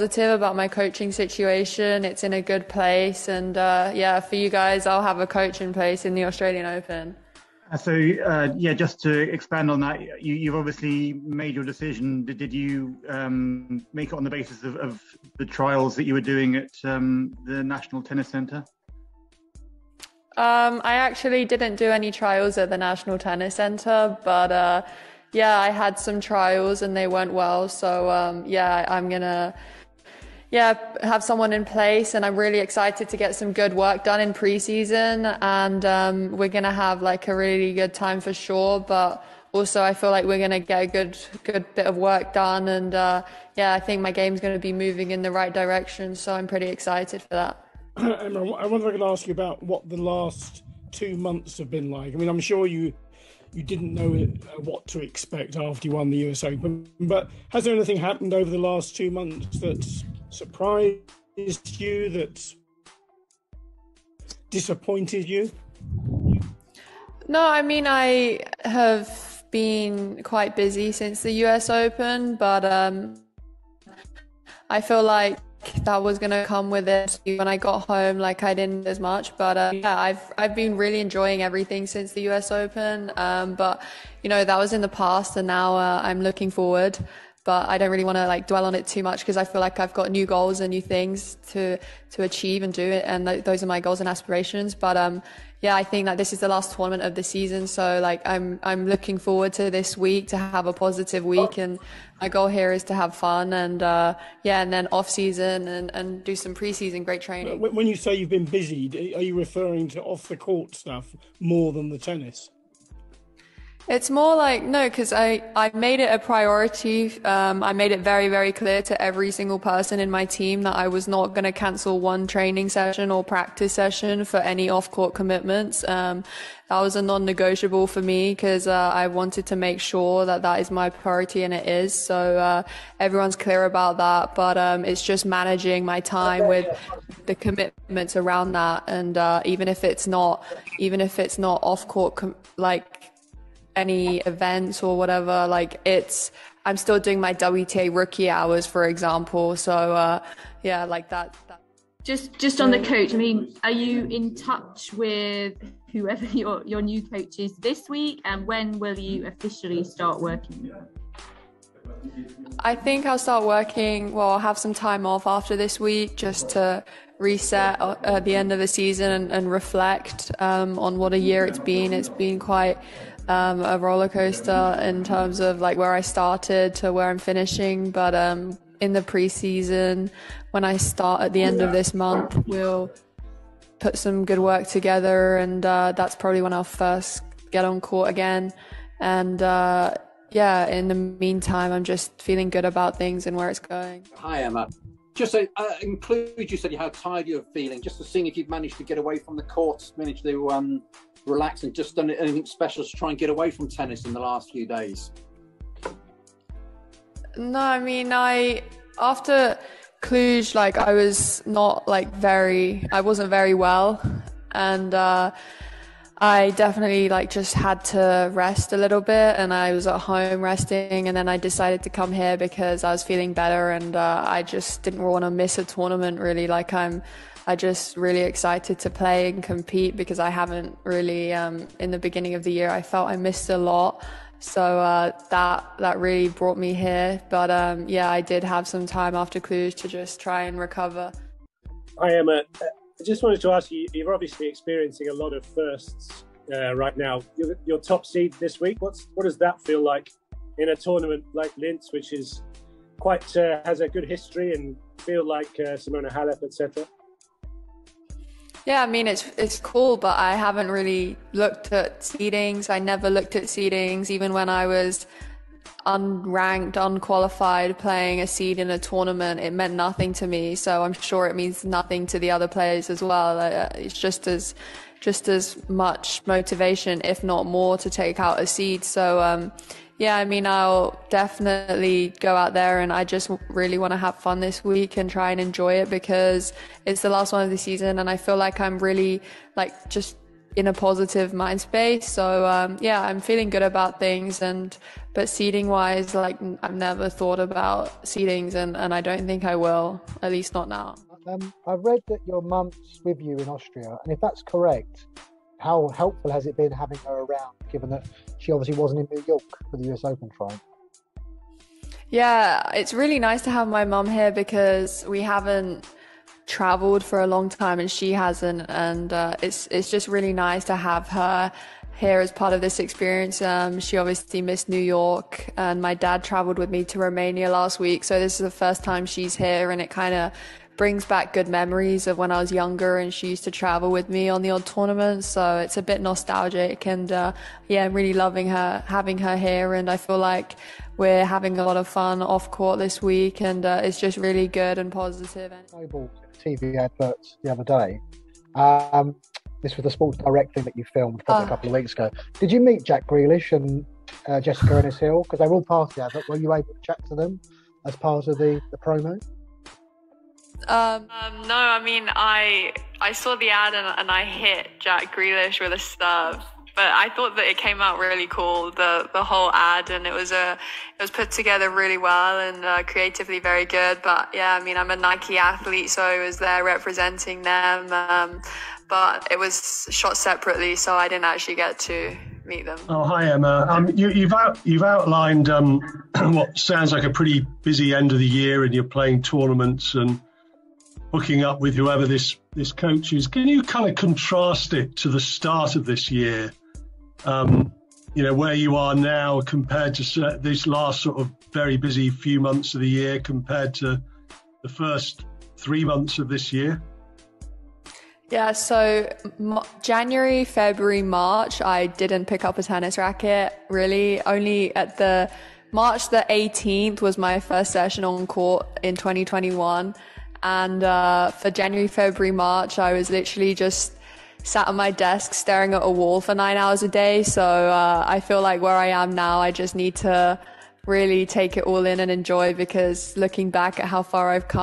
positive about my coaching situation. It's in a good place. And yeah, for you guys, I'll have a coach in place in the Australian Open. So yeah, just to expand on that, you've obviously made your decision. Did you make it on the basis of the trials that you were doing at the National Tennis Centre? I actually didn't do any trials at the National Tennis Centre, but yeah, I had some trials and they went well. So yeah, I'm gonna have someone in place, and I'm really excited to get some good work done in pre-season, and we're gonna have like a really good time for sure. But also I feel like we're gonna get a good bit of work done, and yeah, I think my game's gonna be moving in the right direction. So I'm pretty excited for that. Emma, I wonder if I could ask you about what the last 2 months have been like. I mean, I'm sure you didn't know what to expect after you won the US Open, but has there anything happened over the last 2 months that's surprised you, that's disappointed you? No, I mean, I have been quite busy since the US Open, but I feel like that was gonna come with it. When I got home, like I didn't as much, but yeah, I've been really enjoying everything since the US Open. But you know, that was in the past, and now I'm looking forward. But I don't really want to like dwell on it too much, because I feel like I've got new goals and new things to achieve and do it, and those are my goals and aspirations. But yeah, I think that this is the last tournament of the season, so like I'm looking forward to this week, to have a positive week, and my goal here is to have fun, and yeah, and then off season and do some pre-season great training. When you say you've been busy, are you referring to off the court stuff more than the tennis? It's more like, no, because I made it a priority. I made it very, very clear to every single person in my team that I was not going to cancel one training session or practice session for any off-court commitments. That was a non-negotiable for me, because I wanted to make sure that that is my priority, and it is. So everyone's clear about that, but it's just managing my time with the commitments around that. And even if it's not off-court, like any events or whatever, like I'm still doing my WTA rookie hours, for example. So yeah, like that. Just on the coach, I mean, are you in touch with whoever your new coach is this week, and when will you officially start working? I think I'll start working, well, I'll have some time off after this week just to reset at the end of the season and reflect on what a year it's been. It's been quite a roller coaster in terms of like where I started to where I'm finishing, but in the pre-season, when I start at the end of this month, we'll put some good work together, and that's probably when I'll first get on court again. And yeah, in the meantime, I'm just feeling good about things and where it's going. Hi, Emma. Just include, you said how tired you're feeling, just to see if you've managed to get away from the courts, managed to relax, and just done anything special to try and get away from tennis in the last few days. No, I mean, after Cluj, like I wasn't very well, and I definitely like just had to rest a little bit, and I was at home resting, and then I decided to come here because I was feeling better, and I just didn't want to miss a tournament really. Like I just really excited to play and compete, because I haven't really in the beginning of the year I felt I missed a lot, so that really brought me here. But yeah, I did have some time after Cluj to just try and recover. Hi Emma, I just wanted to ask you, you're obviously experiencing a lot of firsts right now. Your top seed this week, what does that feel like in a tournament like Linz, which is quite has a good history, and feel like Simona Halep, etc.? Yeah, I mean, it's cool, but I haven't really looked at seedings. I never looked at seedings, even when I was unranked, unqualified, playing a seed in a tournament. It meant nothing to me, so I'm sure it means nothing to the other players as well. It's just as much motivation, if not more, to take out a seed. So yeah, I mean, I'll definitely go out there, and I just really want to have fun this week and try and enjoy it, because it's the last one of the season, and I feel like I'm really like just in a positive mind space. So yeah, I'm feeling good about things. But seeding wise, like I've never thought about seedings, and I don't think I will, at least not now. I've read that your mum's with you in Austria, and if that's correct, how helpful has it been having her around, given that she obviously wasn't in New York for the US Open trial? Yeah, it's really nice to have my mum here because we haven't traveled for a long time and she hasn't, and it's just really nice to have her here as part of this experience. She obviously missed New York, and my dad traveled with me to Romania last week, so this is the first time she's here, and it kind of brings back good memories of when I was younger and she used to travel with me on the odd tournaments. So it's a bit nostalgic, and yeah, I'm really loving having her here, and I feel like we're having a lot of fun off court this week, and it's just really good and positive. TV adverts the other day. This was the Sports Direct thing that you filmed probably a couple of weeks ago. Did you meet Jack Grealish and Jessica Ennis-Hill? Because they were all part of the advert. Were you able to chat to them as part of the promo? No, I mean, I saw the ad and I hit Jack Grealish with a serve, but I thought that it came out really cool, the whole ad, and it was put together really well and creatively very good. But yeah, I mean, I'm a Nike athlete, so I was there representing them, but it was shot separately, so I didn't actually get to meet them. Oh, hi Emma. You've outlined what sounds like a pretty busy end of the year, and you're playing tournaments and hooking up with whoever this coach is. Can you kind of contrast it to the start of this year? Where you are now compared to this last sort of very busy few months of the year compared to the first 3 months of this year? Yeah, so January, February, March, I didn't pick up a tennis racket, really. Only at March the 18th was my first session on court in 2021. And for January, February, March, I was literally just sat on my desk staring at a wall for 9 hours a day. So I feel like where I am now, I just need to really take it all in and enjoy, because looking back at how far I've come,